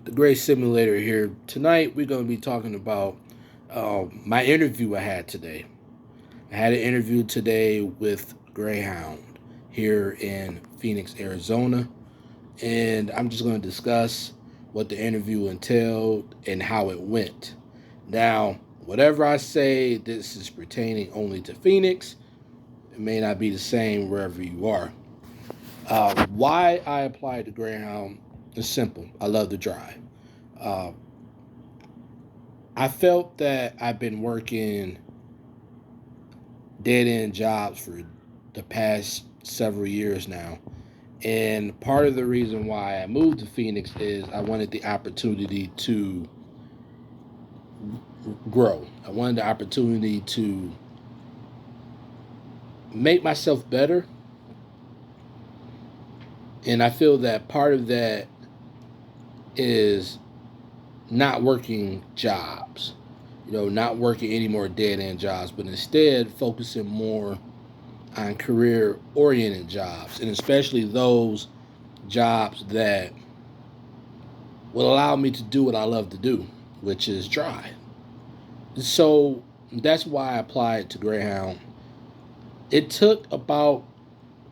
the Great Simulator here. Tonight we're going to be talking about my interview I had today. I had an interview today with Greyhound here in Phoenix, Arizona, and I'm just going to discuss what the interview entailed and how it went. Now, whatever I say, this is pertaining only to Phoenix. It may not be the same wherever you are. Why I applied to Greyhound is simple. I love to drive. Uh, I felt that I've been working dead end jobs for the past several years now. And part of the reason why I moved to Phoenix is I wanted the opportunity to grow. I wanted the opportunity to make myself better. And I feel that part of that is not working jobs, not working any more dead end jobs, but instead focusing more on career oriented jobs, and especially those jobs that will allow me to do what I love to do, which is drive. So that's why I applied to Greyhound. It took about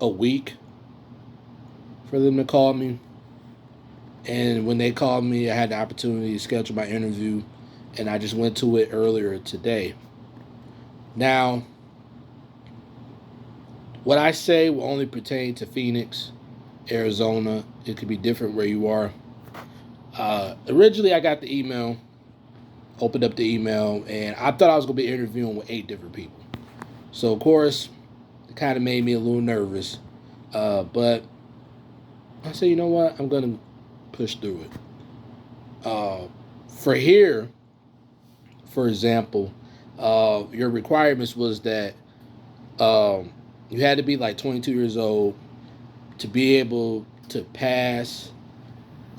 a week for them to call me. And when they called me, I had the opportunity to schedule my interview, and I just went to it earlier today. Now, what I say will only pertain to Phoenix, Arizona. It could be different where you are. Originally, I got the email, opened up the email, and I thought I was going to be interviewing with 8 different people. So, of course, it kind of made me a little nervous. But I said, you know what? I'm going to push through it. For here, for example, your requirements was that you had to be like 22 years old to be able to pass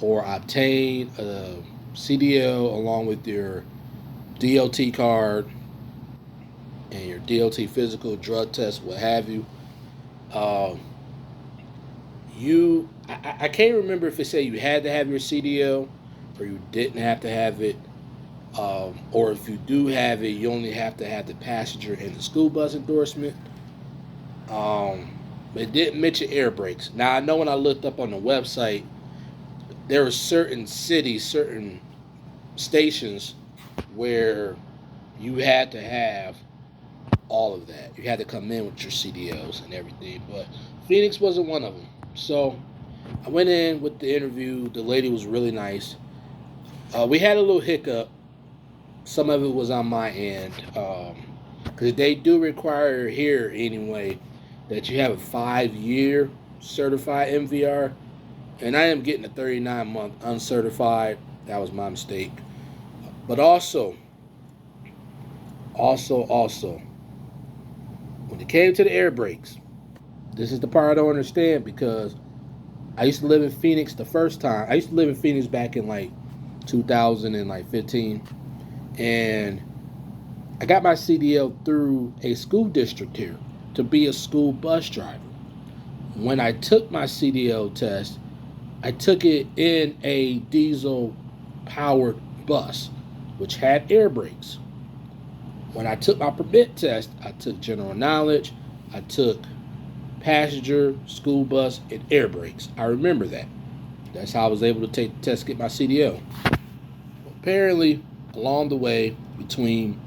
or obtain a CDL along with your DOT card and your DOT physical, drug test, what have you. Uh, I can't remember if it said you had to have your CDL or you didn't have to have it. Or if you do have it, you only have to have the passenger and the school bus endorsement. It didn't mention air brakes. Now I know when I looked up on the website, there were certain cities, certain stations where you had to have all of that. You had to come in with your CDLs and everything, but Phoenix wasn't one of them. So I went in with the interview. The lady was really nice. We had a little hiccup. Some of it was on my end, because they do require here anyway that you have a 5-year certified MVR, and I am getting a 39-month uncertified. That was my mistake. But also, when it came to the air brakes, this is the part I don't understand, because I used to live in Phoenix the first time. I used to live in Phoenix back in like 2015, and I got my CDL through a school district here to be a school bus driver. When I took my CDL test, I took it in a diesel powered bus, which had air brakes. When I took my permit test, I took general knowledge, I took passenger, school bus, and air brakes. I remember that. That's how I was able to take the test, get my CDL. Apparently, along the way, between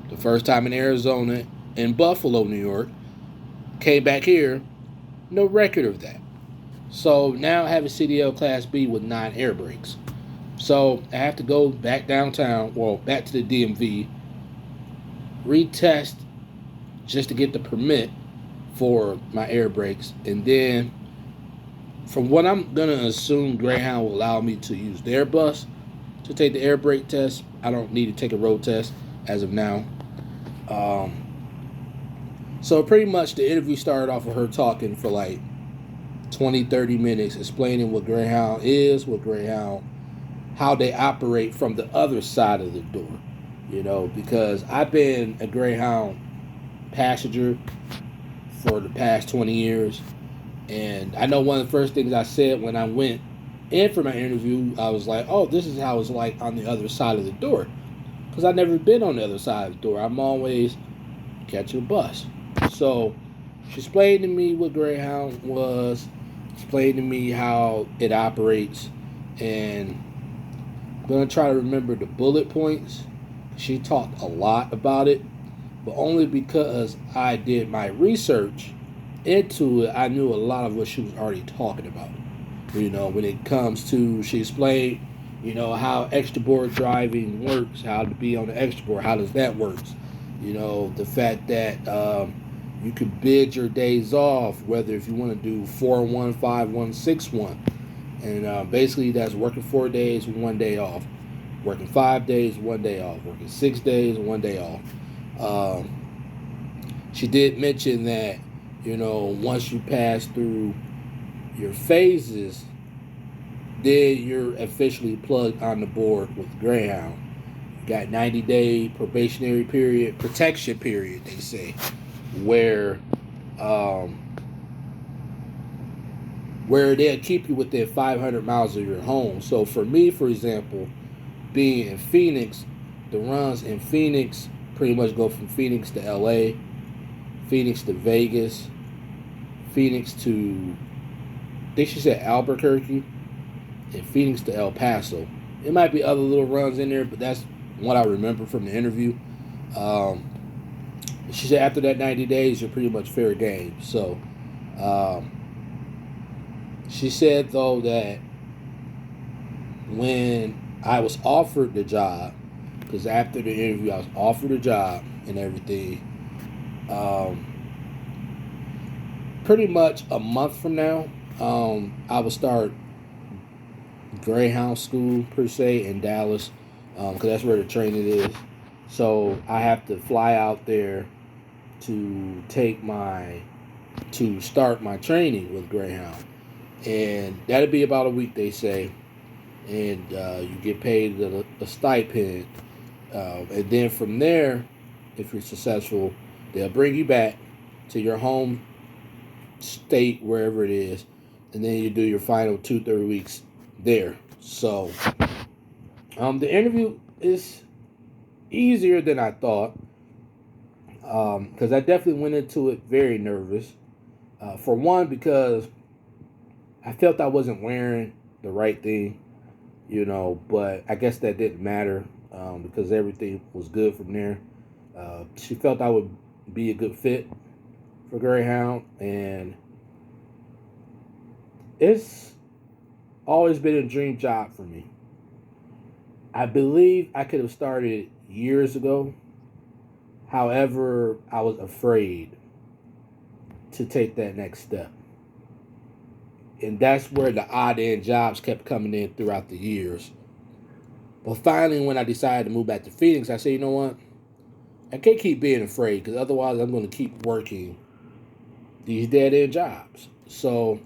the first time in Arizona and Buffalo, New York, came back here, no record of that. So now I have a CDL Class B with 9 air brakes. So I have to go back downtown, well, back to the DMV, retest just to get the permit for my air brakes. And then, from what I'm going to assume, Greyhound will allow me to use their bus to take the air brake test. I don't need to take a road test as of now. So pretty much the interview started off with her talking for like 20, 30 minutes, explaining what Greyhound is, how they operate from the other side of the door. Because I've been a Greyhound passenger for the past 20 years. And I know one of the first things I said when I went And for my interview, I was like, oh, this is how it's like on the other side of the door. Because I've never been on the other side of the door. I'm always catching a bus. So she explained to me what Greyhound was, explained to me how it operates, and I'm going to try to remember the bullet points. She talked a lot about it, but only because I did my research into it, I knew a lot of what she was already talking about. When it comes to, she explained, how extra board driving works, how to be on the extra board, how does that work? The fact that you can bid your days off, whether if you want to do 4-1, 5-1, 6-1. And basically that's working 4 days, 1 day off. Working 5 days, 1 day off. Working 6 days, 1 day off. She did mention that, once you pass through your phases, then you're officially plugged on the board with Greyhound. You got 90-day probationary period, protection period, they say, where um, where they'll keep you within 500 miles of your home. So for me, for example, being in Phoenix, the runs in Phoenix pretty much go from Phoenix to LA, Phoenix to Vegas, Phoenix to, I think she said Albuquerque, and Phoenix to El Paso. It might be other little runs in there, but that's what I remember from the interview. Um, she said after that 90 days, you're pretty much fair game. So um, she said, though, that when I was offered the job, because after the interview, I was offered a job and everything, um, pretty much a month from now, I will start Greyhound School, per se, in Dallas, because that's where the training is. So I have to fly out there to to start my training with Greyhound. And that'll be about a week, they say. And you get paid a stipend. And then from there, if you're successful, they'll bring you back to your home state, wherever it is, and then you do your final 2-3 weeks there. So the interview is easier than I thought, because I definitely went into it very nervous. For one, because I felt I wasn't wearing the right thing, but I guess that didn't matter, because everything was good from there. She felt I would be a good fit for Greyhound, and it's always been a dream job for me. I believe I could have started years ago. However, I was afraid to take that next step. And that's where the odd end jobs kept coming in throughout the years. But finally, when I decided to move back to Phoenix, I said, you know what? I can't keep being afraid, because otherwise I'm going to keep working these dead end jobs. So,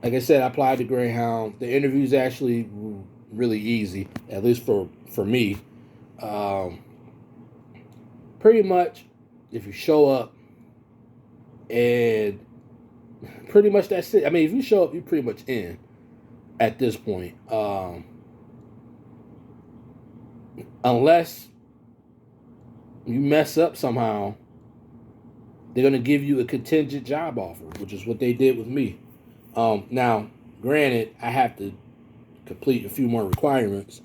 like I said, I applied to Greyhound. The interview's actually really easy, at least for me. Um, Pretty much, if you show up, and pretty much that's it. I mean, if you show up, you're pretty much in at this point. Unless you mess up somehow, they're going to give you a contingent job offer, which is what they did with me. Now, granted, I have to complete a few more requirements.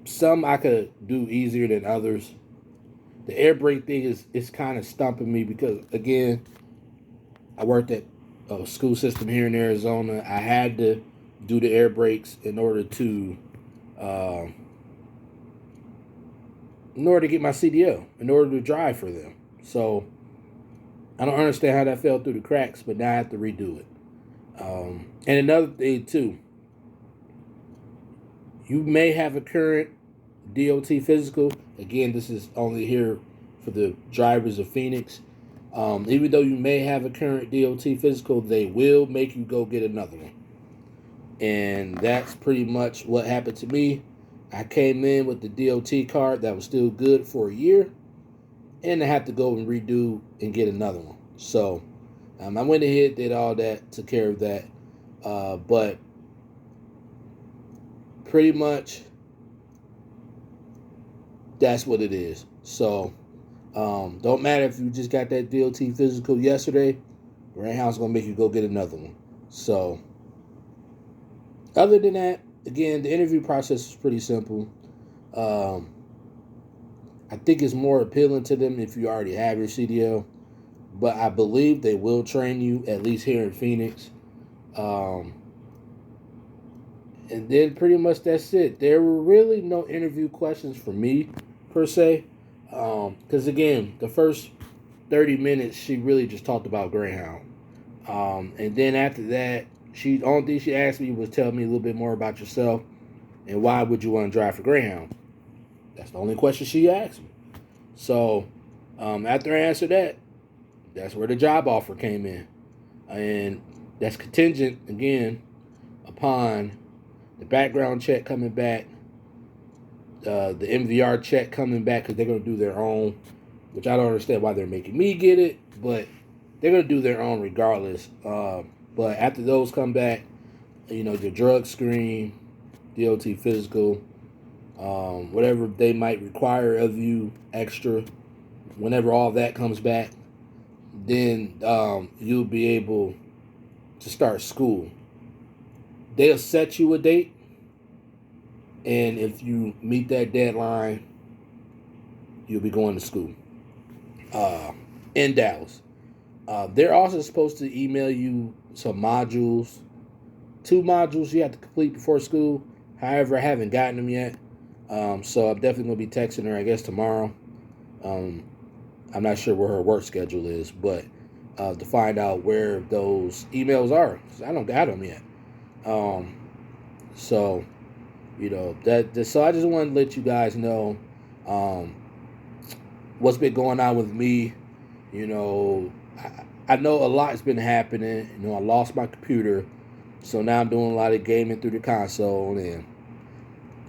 Some I could do easier than others. The air brake thing is kind of stumping me, because, again, I worked at a school system here in Arizona. I had to do the air brakes uh, in order to get my CDL, in order to drive for them. So I don't understand how that fell through the cracks, but now I have to redo it. And another thing too, you may have a current DOT physical. Again, this is only here for the drivers of Phoenix. Even though you may have a current DOT physical, they will make you go get another one. And that's pretty much what happened to me. I came in with the DOT card that was still good for a year, and I had to go and redo and get another one. So I went ahead, did all that, took care of that. But pretty much that's what it is. So don't matter if you just got that DOT physical yesterday, Greyhound's going to make you go get another one. So other than that, again, the interview process is pretty simple. I think it's more appealing to them if you already have your CDL, but I believe they will train you, at least here in Phoenix. And then pretty much that's it. There were really no interview questions for me, per se. Because, again, the first 30 minutes, she really just talked about Greyhound. And then after that, only thing she asked me was tell me a little bit more about yourself and why would you want to drive for Greyhound. That's the only question she asked me. So after I answered that, that's where the job offer came in. And that's contingent, again, upon the background check coming back, the MVR check coming back, because they're going to do their own, which I don't understand why they're making me get it, but they're going to do their own regardless. But after those come back, your drug screen, DOT physical, whatever they might require of you extra, whenever all that comes back, then you'll be able to start school. They'll set you a date, and if you meet that deadline, you'll be going to school in Dallas. They're also supposed to email you some modules, 2 modules you have to complete before school. However, I haven't gotten them yet, so I'm definitely going to be texting her, I guess, tomorrow. I'm not sure where her work schedule is, but to find out where those emails are, because I don't got them yet. So I just wanted to let you guys know what's been going on with me. I know a lot's been happening. I lost my computer, so now I'm doing a lot of gaming through the console, and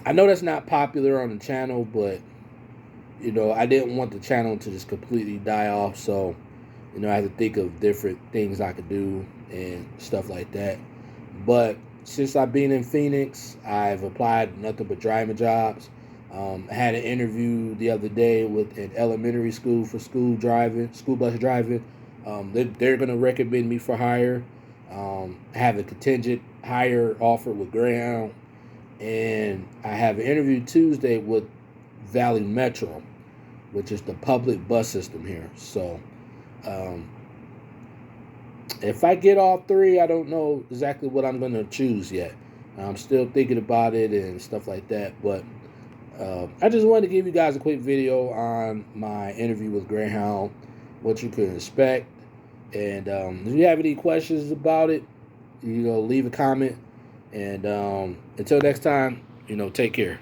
I know that's not popular on the channel, but I didn't want the channel to just completely die off, so I had to think of different things I could do and stuff like that. But since I've been in Phoenix, I've applied nothing but driving jobs. I had an interview the other day with an elementary school for school bus driving. They're going to recommend me for hire. I have a contingent hire offer with Greyhound, and I have an interview Tuesday with Valley Metro, which is the public bus system here. So if I get all 3, I don't know exactly what I'm going to choose yet. I'm still thinking about it and stuff like that. But I just wanted to give you guys a quick video on my interview with Greyhound, what you can expect. And if you have any questions about it, leave a comment. And until next time, take care.